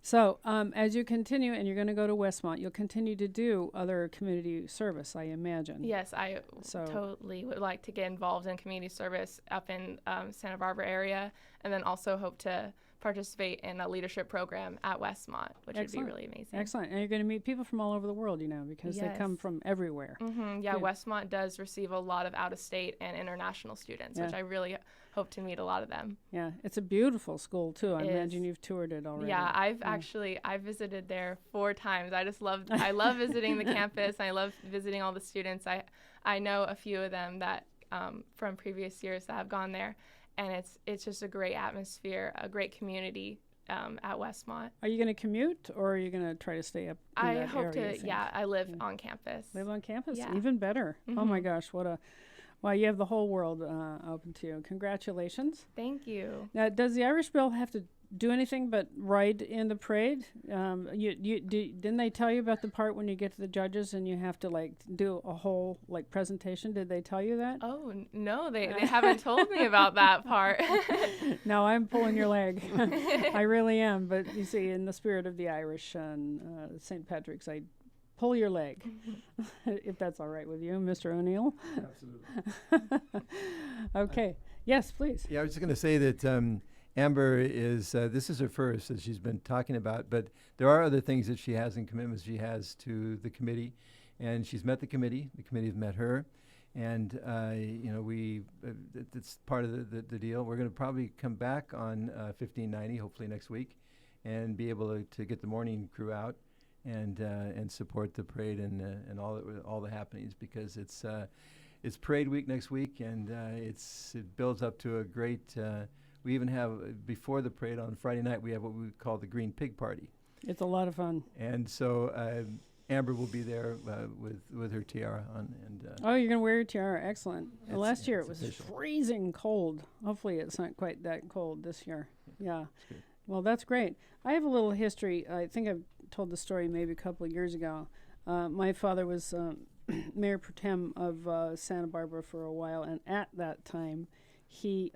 So as you continue, and you're going to go to Westmont, you'll continue to do other community service, I imagine. Yes, I totally would like to get involved in community service up in Santa Barbara area, and then also hope to participate in a leadership program at Westmont, which would be really amazing. Excellent. And you're going to meet people from all over the world, because they come from everywhere. Mm-hmm. Yeah, good. Westmont does receive a lot of out-of-state and international students, which I really hope to meet a lot of them. Yeah, it's a beautiful school, too. I imagine you've toured it already. Yeah, I've visited there 4 times. I love visiting the campus. I love visiting all the students. I know a few of them that from previous years that have gone there. And it's just a great atmosphere, a great community at Westmont. Are you going to commute, or are you going to try to stay up in that hope area, to, I live on campus. Live on campus? Yeah. Even better. Mm-hmm. Oh, my gosh, well, you have the whole world open to you. Congratulations. Thank you. Now, does the Irish Belle have to do anything but ride in the parade? Didn't they tell you about the part when you get to the judges and you have to do a whole presentation? Did they tell you that? Oh no, they haven't told me about that part. No, I'm pulling your leg. I really am. But you see, in the spirit of the Irish and St. Patrick's, I pull your leg, if that's all right with you, Mr. O'Neill. Absolutely. Okay. Yes, please. Yeah, I was just going to say that Amber is, this is her first, as she's been talking about, but there are other things that she has and commitments she has to the committee, and she's met the committee has met her, and, it's part of the deal. We're going to probably come back on 1590, hopefully next week, and be able to get the morning crew out and support the parade and all the happenings, because it's parade week next week, and it builds up to a great. We even have before the parade on Friday night. We have what we call the Green Pig Party. It's a lot of fun. And so Amber will be there with her tiara on. Oh, you're gonna wear your tiara? Excellent. Last year it was official. Freezing cold. Hopefully it's not quite that cold this year. Yeah. Well, that's great. I have a little history. I think I've told the story maybe a couple of years ago. My father was mayor pro tem of Santa Barbara for a while, and at that time he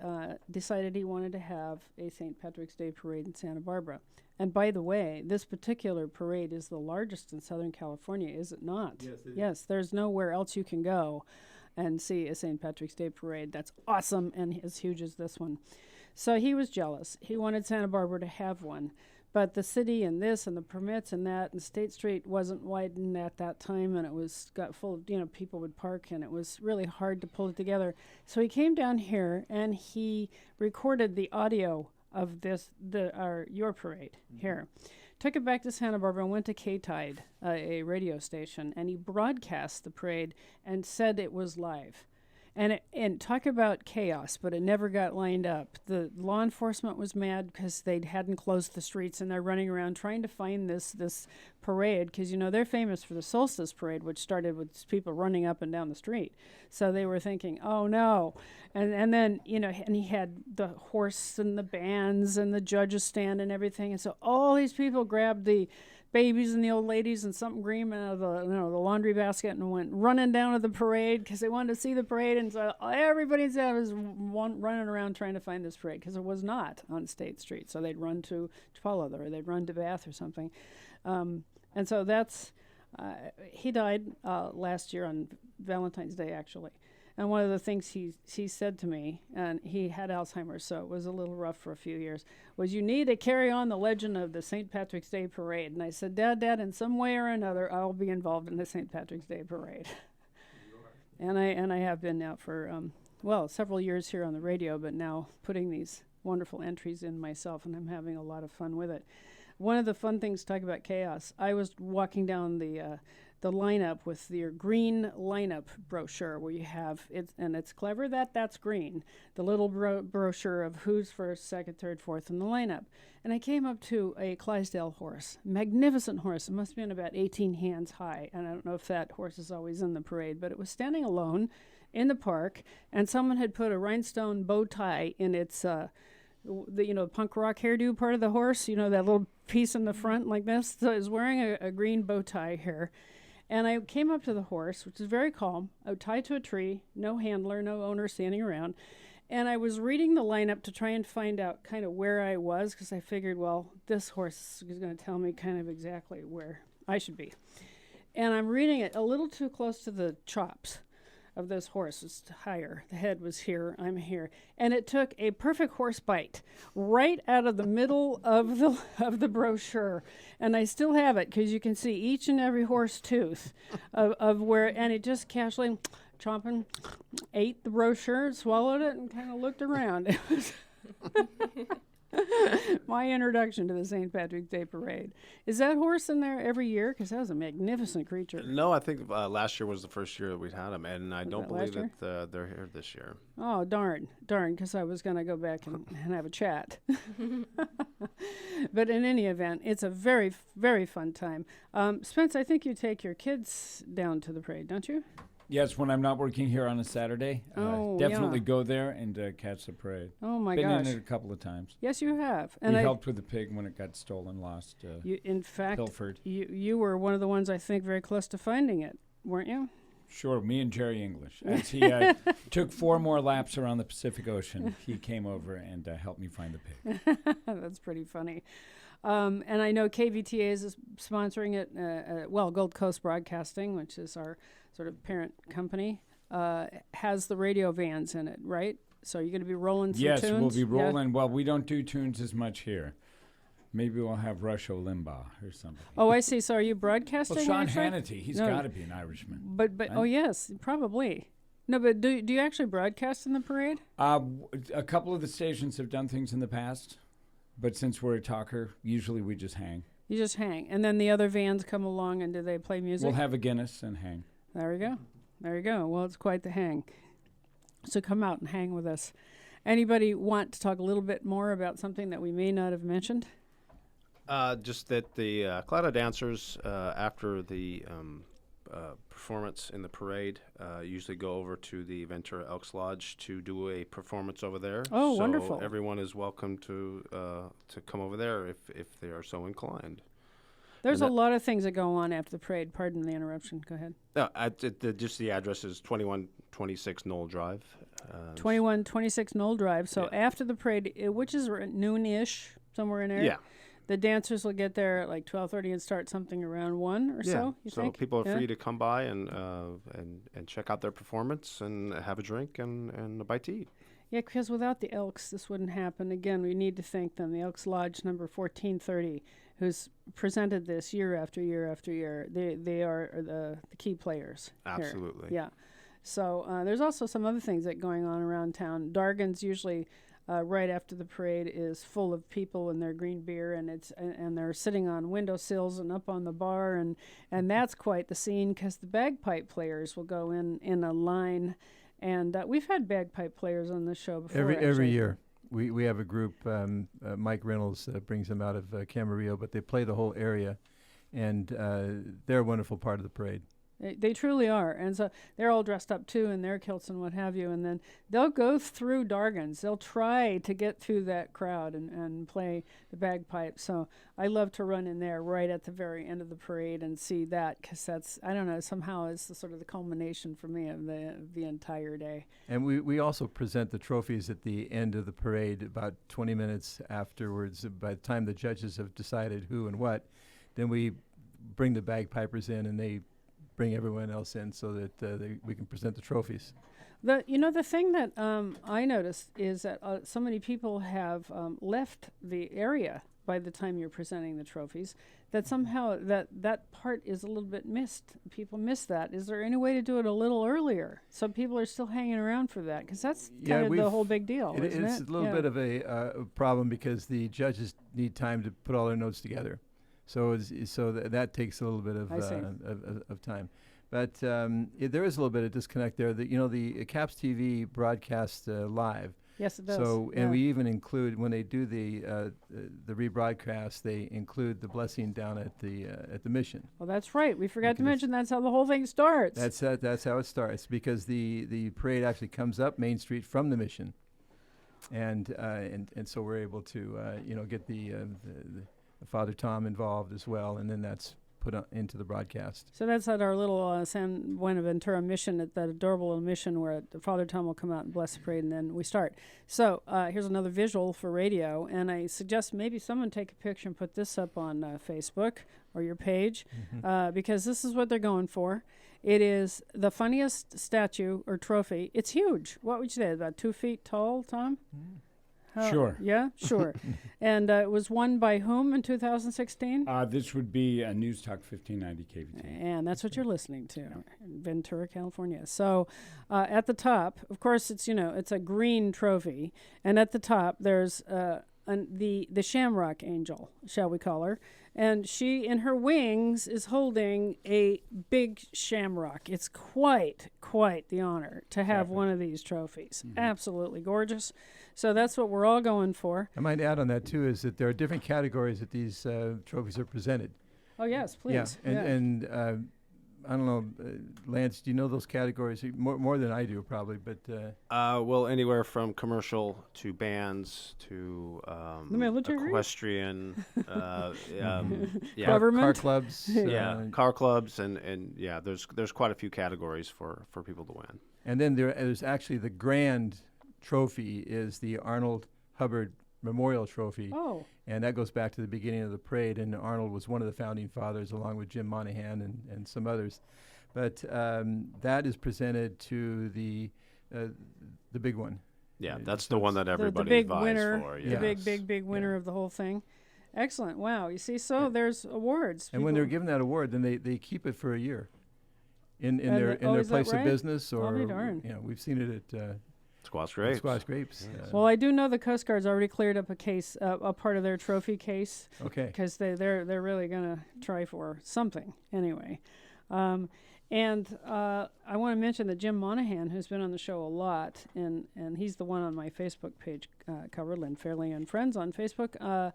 decided he wanted to have a St. Patrick's Day parade in Santa Barbara. And by the way, this particular parade is the largest in Southern California, is it not? Yes, it is. Yes, there's nowhere else you can go and see a St. Patrick's Day parade that's awesome and as huge as this one. So he was jealous. He wanted Santa Barbara to have one. But the city and this and the permits and that, and State Street wasn't widened at that time, and it was got full of, people would park, and it was really hard to pull it together. So he came down here and he recorded the audio of your parade here. Took it back to Santa Barbara and went to K-Tide, a radio station, and he broadcast the parade and said it was live. And talk about chaos, but it never got lined up. The law enforcement was mad because they hadn't closed the streets, and they're running around trying to find this parade, because they're famous for the solstice parade, which started with people running up and down the street. So they were thinking, oh no, and then and he had the horse and the bands and the judges stand and everything, and so all these people grabbed the babies and the old ladies and something green out of the laundry basket and went running down to the parade because they wanted to see the parade. And so everybody's was running around trying to find this parade because it was not on State Street. So they'd run to Tukwila, or they'd run to Bath or something. And so that's he died last year on Valentine's Day, actually. And one of the things he said to me, and he had Alzheimer's, so it was a little rough for a few years, was, you need to carry on the legend of the St. Patrick's Day Parade. And I said, Dad, in some way or another, I'll be involved in the St. Patrick's Day Parade. And I have been now for, several years here on the radio, but now putting these wonderful entries in myself, and I'm having a lot of fun with it. One of the fun things, talk about chaos, I was walking down the lineup with your green lineup brochure, where you have it, and it's clever that's green, the little brochure of who's first, second, third, fourth in the lineup. And I came up to a Clydesdale horse, magnificent horse. It must have been about 18 hands high, and I don't know if that horse is always in the parade, but it was standing alone in the park, and someone had put a rhinestone bow tie in its the punk rock hairdo part of the horse, that little piece in the front like this. So it was wearing a green bow tie here. And I came up to the horse, which is very calm, tied to a tree, no handler, no owner standing around. And I was reading the lineup to try and find out kind of where I was, because I figured, this horse is going to tell me kind of exactly where I should be. And I'm reading it a little too close to the chops of this horse. It's higher. The head was here. I'm here. And it took a perfect horse bite right out of the middle of the brochure. And I still have it, because you can see each and every horse tooth of where, and it just casually chomping, ate the brochure, swallowed it, and kind of looked around. It was my introduction to the St. Patrick's Day Parade. Is that horse in there every year? Because that was a magnificent creature. No, I think last year was the first year that we'd had them, and I don't believe that they're here this year. Oh, darn, because I was going to go back and have a chat. But in any event, it's a very, very fun time. Spence, I think you take your kids down to the parade, don't you? Yes, when I'm not working here on a Saturday, definitely go there and catch the parade. Oh my gosh! Been in it a couple of times. Yes, you have. And we helped with the pig when it got stolen, lost. In fact, pilfered. You were one of the ones, I think, very close to finding it, weren't you? Sure, me and Jerry English. As he took 4 more laps around the Pacific Ocean, he came over and helped me find the pig. That's pretty funny. And I know KVTA is sponsoring it. Gold Coast Broadcasting, which is our sort of parent company, has the radio vans in it, right? So you're going to be rolling some tunes? Yes, we'll be rolling. Yeah. Well, we don't do tunes as much here. Maybe we'll have Rush Limbaugh or something. Oh, I see. So are you broadcasting? Well, Sean Hannity, he's got to be an Irishman. But right? Oh, yes, probably. No, but do you actually broadcast in the parade? A couple of the stations have done things in the past, but since we're a talker, usually we just hang. You just hang. And then the other vans come along, and do they play music? We'll have a Guinness and hang. There we go. There you go. Well, it's quite the hang. So come out and hang with us. Anybody want to talk a little bit more about something that we may not have mentioned? Just that the Clado dancers, after the performance in the parade, usually go over to the Ventura Elks Lodge to do a performance over there. Oh, so wonderful. Everyone is welcome to come over there if they are so inclined. There's a lot of things that go on after the parade. Pardon the interruption. Go ahead. Just the address is 2126 Knoll Drive. 2126 Knoll Drive. So after the parade, which is noon-ish, somewhere in there. Yeah. The dancers will get there at like 12:30 and start something around 1 or so, you think? So people are free to come by and check out their performance and have a drink and a bite to eat. Yeah, because without the Elks, this wouldn't happen. Again, we need to thank them. The Elks Lodge number 1430, who's presented this year after year after year. They are the key players. Absolutely. Here. Yeah. So there's also some other things that going on around town. Dargan's usually right after the parade is full of people in their green beer, and they're sitting on windowsills and up on the bar, and that's quite the scene because the bagpipe players will go in a line. And we've had bagpipe players on the show before. Every year. We have a group, Mike Reynolds brings them out of Camarillo, but they play the whole area, and they're a wonderful part of the parade. They truly are. And so they're all dressed up, too, in their kilts and what have you, and then they'll go through Dargan's. They'll try to get through that crowd and play the bagpipes. So I love to run in there right at the very end of the parade and see that, because that's, I don't know, somehow it's the sort of the culmination for me of the entire day. And we also present the trophies at the end of the parade about 20 minutes afterwards. By the time the judges have decided who and what, then we bring the bagpipers in and they bring everyone else in so that we can present the trophies. The thing that I noticed is that so many people have left the area by the time you're presenting the trophies that somehow that part is a little bit missed. People miss that. Is there any way to do it a little earlier so people are still hanging around for that? Because that's kind of the whole big deal, isn't it? It's a little bit of a problem because the judges need time to put all their notes together. So that takes a little bit of time. But there is a little bit of disconnect there. The Caps TV broadcasts live. Yes, it does. So, and we even include, when they do the rebroadcast, they include the blessing down at the mission. Well, that's right. We forgot to mention that's how the whole thing starts. That's how it starts, because the parade actually comes up Main Street from the mission, and so we're able to get the Father Tom involved as well, and then that's put into the broadcast. So that's at our little San Buenaventura mission, at that adorable little mission where Father Tom will come out and bless the parade, and then we start. So here's another visual for radio, and I suggest maybe someone take a picture and put this up on Facebook or your page, because this is what they're going for. It is the funniest statue or trophy. It's huge. What would you say, about 2 feet tall, Tom? Sure. Yeah, sure. And it was won by whom in 2016? This would be News Talk 1590 KVT. And that's what you're listening to, in Ventura, California. So at the top, of course, it's a green trophy. And at the top, there's the Shamrock Angel, shall we call her. And she, in her wings, is holding a big shamrock. It's quite the honor to have one of these trophies. Mm-hmm. Absolutely gorgeous. So that's what we're all going for. I might add on that, too, is that there are different categories that these trophies are presented. Oh, yes, please. Yeah, and I don't know, Lance, do you know those categories? More than I do, probably, but... well, anywhere from commercial to bands to the military? Equestrian, government? Car clubs. Car clubs, and there's quite a few categories for people to win. And then there's actually the grand trophy is the Arnold Hubbard Memorial Trophy. Oh. And that goes back to the beginning of the parade, and Arnold was one of the founding fathers along with Jim Monahan and some others. But that is presented to the big one. Yeah, that's the one that everybody vies winner, for. The big winner of the whole thing. Excellent. Wow. You see, there's awards. And when they're given that award, then they keep it for a year in their place of business, or we've seen it at Squash Grapes. Squash Grapes. Well, I do know the Coast Guard's already cleared up a case, a part of their trophy case. Okay. Because they're really going to try for something anyway. And I want to mention that Jim Monahan, who's been on the show a lot, and he's the one on my Facebook page, covered Lynn Fairley and Friends on Facebook,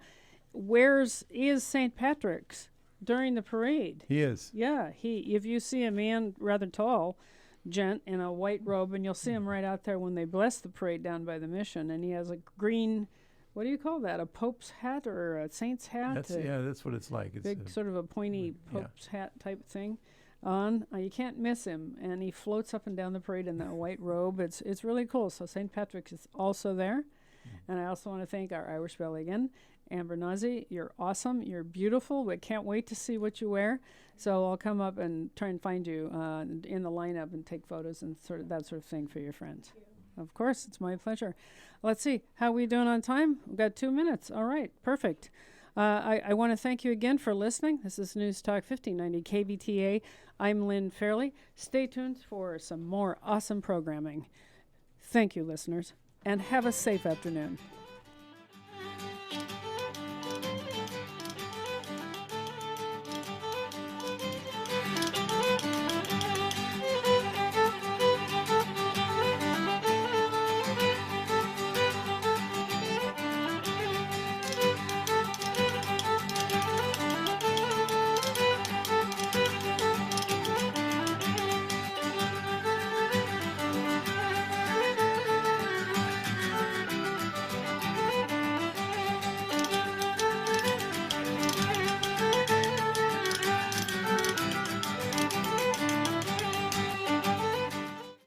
is St. Patrick's during the parade. He is. Yeah. If you see a man rather tall, gent in a white robe, and you'll see him right out there when they bless the parade down by the mission, and he has a green, what do you call that, a pope's hat or a saint's hat? That's what it's like. It's big sort of a pointy pope's hat type thing on. You can't miss him, and he floats up and down the parade in that white robe. It's really cool. So St. Patrick's is also there. And I also want to thank our Irish Belly again. Amber Nazi, you're awesome. You're beautiful. We can't wait to see what you wear. So I'll come up and try and find you in the lineup and take photos and that sort of thing for your friends. Of course, it's my pleasure. Let's see. How are we doing on time? We've got 2 minutes. All right. Perfect. I want to thank you again for listening. This is News Talk 1590 KBTA. I'm Lynn Fairley. Stay tuned for some more awesome programming. Thank you, listeners, and have a safe afternoon.